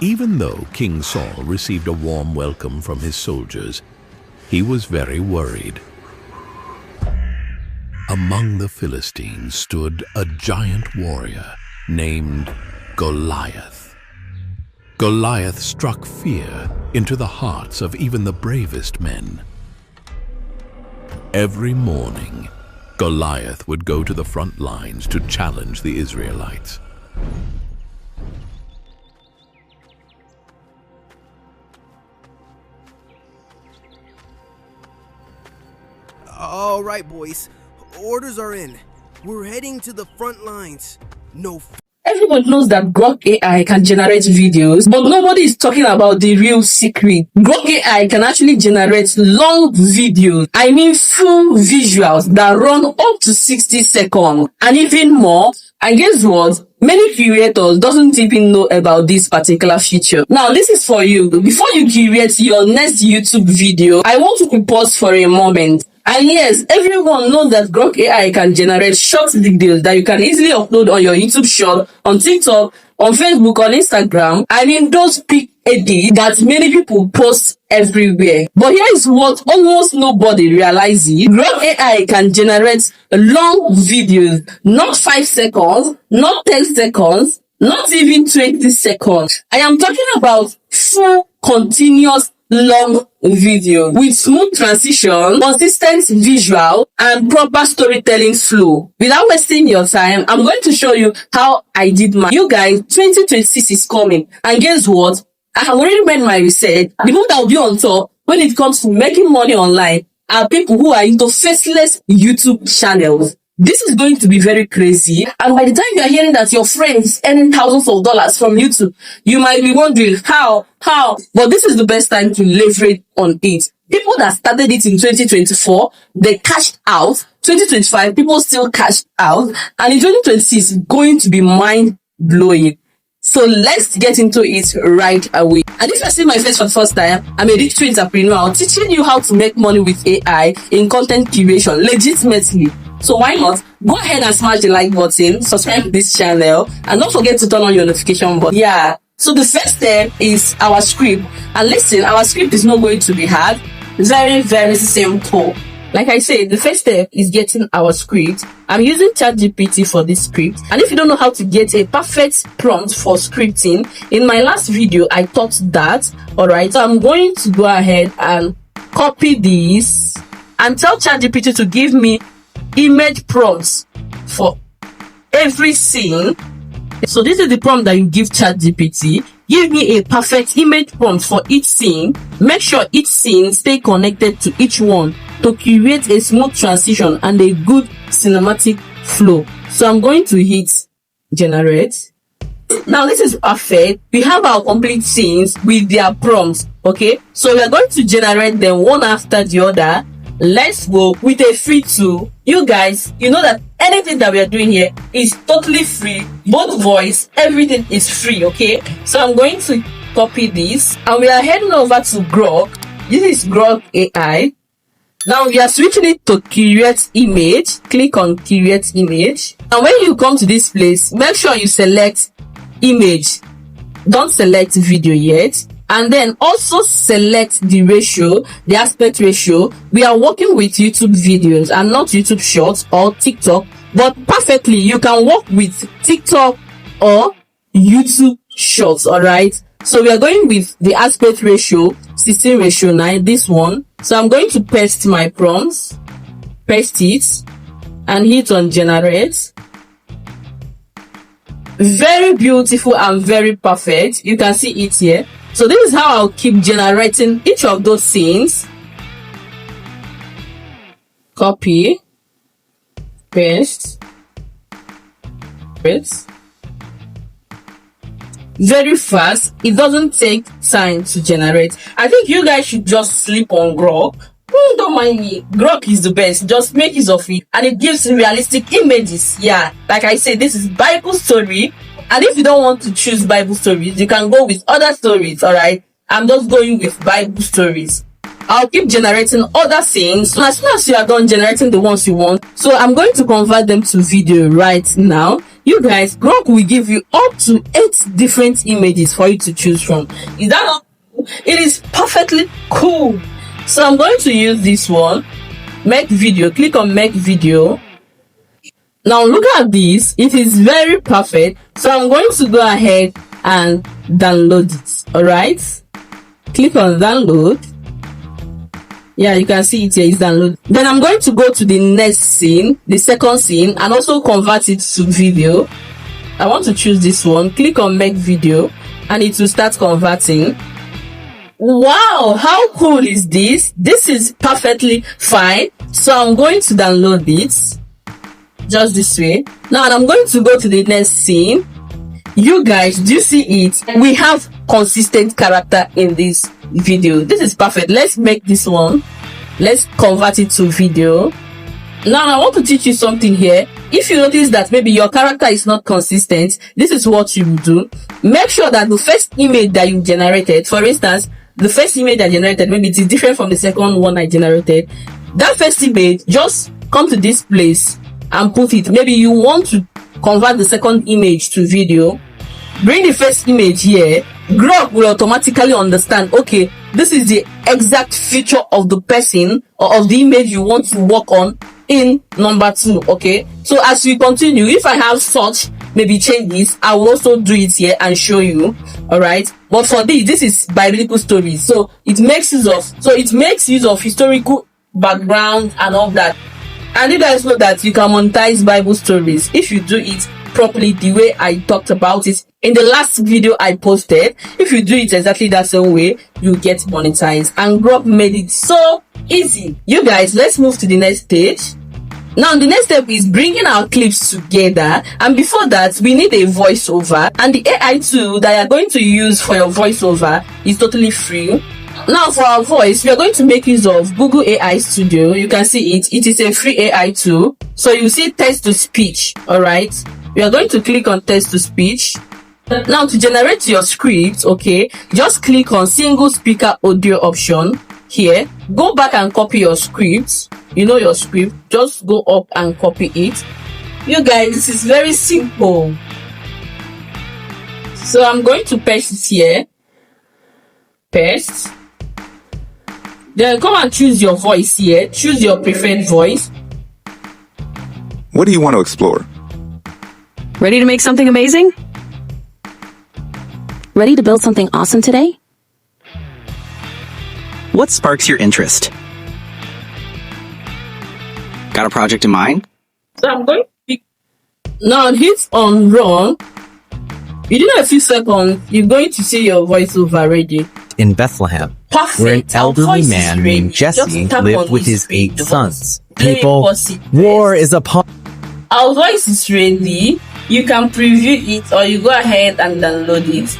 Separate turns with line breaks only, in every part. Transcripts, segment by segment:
Even though King Saul received a warm welcome from his soldiers, he was very worried. Among the Philistines stood a giant warrior named Goliath. Goliath struck fear into the hearts of even the bravest men. Every morning, Goliath would go to the front lines to challenge the Israelites.
All right, boys. Orders are in. We're heading to the front lines. No.
Everyone knows that Grok AI can generate videos, but nobody is talking about the real secret. Grok AI can actually generate long videos. I mean full visuals that run up to 60 seconds and even more. And guess what? Many creators doesn't even know about this particular feature. Now, this is for you. Before you create your next YouTube video, I want you to pause for a moment. And yes, everyone knows that Grok AI can generate short videos that you can easily upload on your YouTube short, on TikTok, on Facebook, on Instagram. I mean, those big edits that many people post everywhere. But here is what almost nobody realizes. Grok AI can generate long videos, not 5 seconds, not 10 seconds, not even 20 seconds. I am talking about full, continuous, long video with smooth transition, consistent visual, and proper storytelling flow. Without wasting your time, I'm going to show you how I did mine. You guys, 2026 is coming, and guess what? I have already made my research. The people that will be on top when it comes to making money online are people who are into faceless YouTube channels. This is going to be very crazy, and by the time you are hearing that your friend is earning thousands of dollars from YouTube, you might be wondering how, but this is the best time to leverage on it. People that started it in 2024, they cashed out. 2025, people still cashed out, and in 2026, it's going to be mind-blowing. So let's get into it right away. And if you're seeing my face for the first time, I'm a digital entrepreneur teaching you how to make money with AI in content creation legitimately. So why not go ahead and smash the like button, subscribe to this channel, and don't forget to turn on your notification button. Yeah. So the first step is our script. And listen, our script is not going to be hard. Very, very simple. Like I said, the first step is getting our script. I'm using ChatGPT for this script. And if you don't know how to get a perfect prompt for scripting, in my last video, I taught that. Alright, so I'm going to go ahead and copy this and tell ChatGPT to give me image prompts for every scene. So this is the prompt that you give ChatGPT. Give me a perfect image prompt for each scene. Make sure each scene stay connected to each one to create a smooth transition and a good cinematic flow. So I'm going to hit generate. Now this is perfect. We have our complete scenes with their prompts. Okay, so we are going to generate them one after the other. Let's go with a free tool. You guys, you know that anything that we are doing here is totally free. Both voice, everything is free. Okay, so I'm going to copy this and we are heading over to Grok. This is Grok AI. Now we are switching it to create image. Click on create image, and when you come to this place, make sure you select image. Don't select video yet. And then also select the ratio, the aspect ratio. We are working with YouTube videos and not YouTube shorts or TikTok, but perfectly you can work with TikTok or YouTube shorts. All right, so we are going with the aspect ratio 16:9, this one. So I'm going to paste my prompts, paste it, and hit on generate. Very beautiful and very perfect. You can see it here. So this is how I'll keep generating each of those scenes. Copy, paste, paste. Very fast. It doesn't take time to generate. I think you guys should just sleep on Grok. Don't mind me. Grok is the best. Just make use of it, and it gives realistic images. Yeah, like I said, this is Bible story. And if you don't want to choose Bible stories, you can go with other stories. All right, I'm just going with Bible stories. I'll keep generating other scenes. As soon as you are done generating the ones you want, so I'm going to convert them to video right now. You guys, Grok will give you up to 8 different images for you to choose from. Is that not cool? It is perfectly cool. So I'm going to use this one, make video. Click on make video. Now look at this, it is very perfect. So I'm going to go ahead and download it. All right, click on download. Yeah, you can see it here is download. Then I'm going to go to the next scene, the second scene, and also convert it to video. I want to choose this one. Click on make video and it will start converting. Wow, how cool is this? This is perfectly fine. So I'm going to download it just this way. Now I'm going to go to the next scene. You guys, do you see it? We have consistent character in this video. This is perfect. Let's make this one. Let's convert it to video. Now I want to teach you something here. If you notice that maybe your character is not consistent, this is what you do. Make sure that the first image that you generated, for instance, the first image I generated, maybe it is different from the second one I generated. That first image, just come to this place and put it. Maybe you want to convert the second image to video. Bring the first image here. Grok will automatically understand, okay, this is the exact feature of the person or of the image you want to work on in number 2. Okay, so as we continue, if I have such maybe changes, I will also do it here and show you. All right, but for this is biblical stories, so it makes use of historical background and all that. And you guys know that you can monetize Bible stories if you do it properly, the way I talked about it in the last video I posted. If you do it exactly that same way, you get monetized, and Grok made it so easy. You guys, let's move to the next stage. Now the next step is bringing our clips together, and before that we need a voiceover, and the AI tool that you're going to use for your voiceover is totally free. Now for our voice, we are going to make use of Google AI Studio. You can see it is a free AI tool. So you see text to speech. All right, we are going to click on text to speech. Now to generate your script, okay, just click on single speaker audio option here. Go back and copy your script. You know your script, just go up and copy it. You guys, this is very simple. So I'm going to paste it here. Paste. Then come and choose your voice here. Choose your preferred voice.
What do you want to explore?
Ready to make something amazing? Ready to build something awesome today?
What sparks your interest? Got a project in mind?
So I'm going to pick. Now hit on run. Within a few seconds, you're going to see your voiceover ready.
In Bethlehem,
Perfect.
where an elderly
Our
man
voice is
named
ready.
Jesse
Just tap
lived
on
with his
screen,
8
the
sons.
voice. Let me
People,
pause it
war
first.
is upon.
Our voice is ready. You can preview it or you go ahead and download it.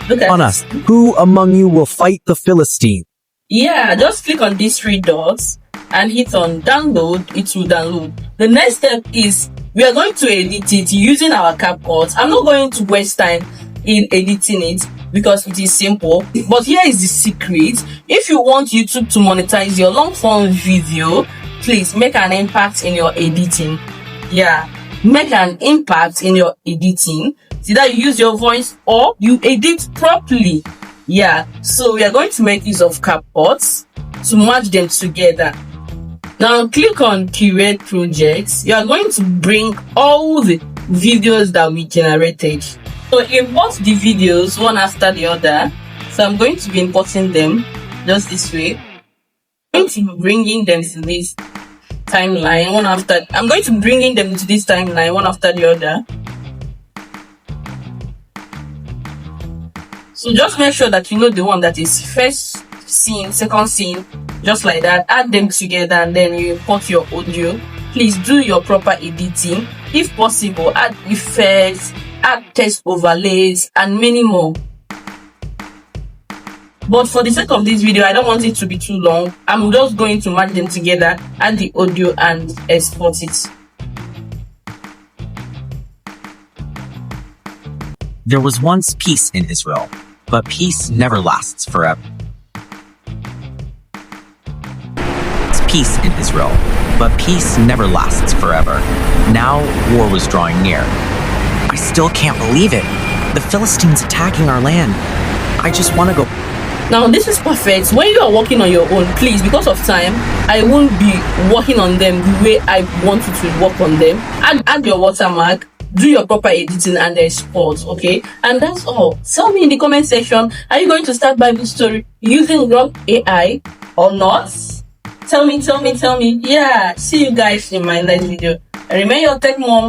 Look at
us. Who among you will fight the Philistine?
Yeah, just click on these 3 dots and hit on download. It will download. The next step is we are going to edit it using our CapCut. I'm not going to waste time in editing it because it is simple, but here is the secret. If you want YouTube to monetize your long form video, please make an impact in your editing. Yeah, make an impact in your editing. It's either you use your voice or you edit properly. Yeah, so we are going to make use of CapCut to match them together. Now click on create projects. You are going to bring all the videos that we generated. So import the videos one after the other. So I'm going to be importing them just this way. I'm going to be bringing them to this timeline one after. I'm going to be bringing them to this timeline one after the other. So just make sure that you know the one that is first scene, second scene, just like that. Add them together and then you import your audio. Please do your proper editing. If possible, add effects, add text overlays, and many more. But for the sake of this video, I don't want it to be too long. I'm just going to match them together, add the audio, and export it.
There was once peace in Israel, but peace never lasts forever. peace in Israel. But peace never lasts forever. Now war was drawing near. I still can't believe it. The Philistines attacking our land. I just want to go.
Now this is perfect. When you are working on your own, please, because of time, I won't be working on them the way I want you to work on them. Add your watermark, do your proper editing and export, okay? And that's all. Tell me in the comment section, are you going to start Bible story using Grok AI or not? Tell me. Yeah, see you guys in my next video. And remain your tech mom.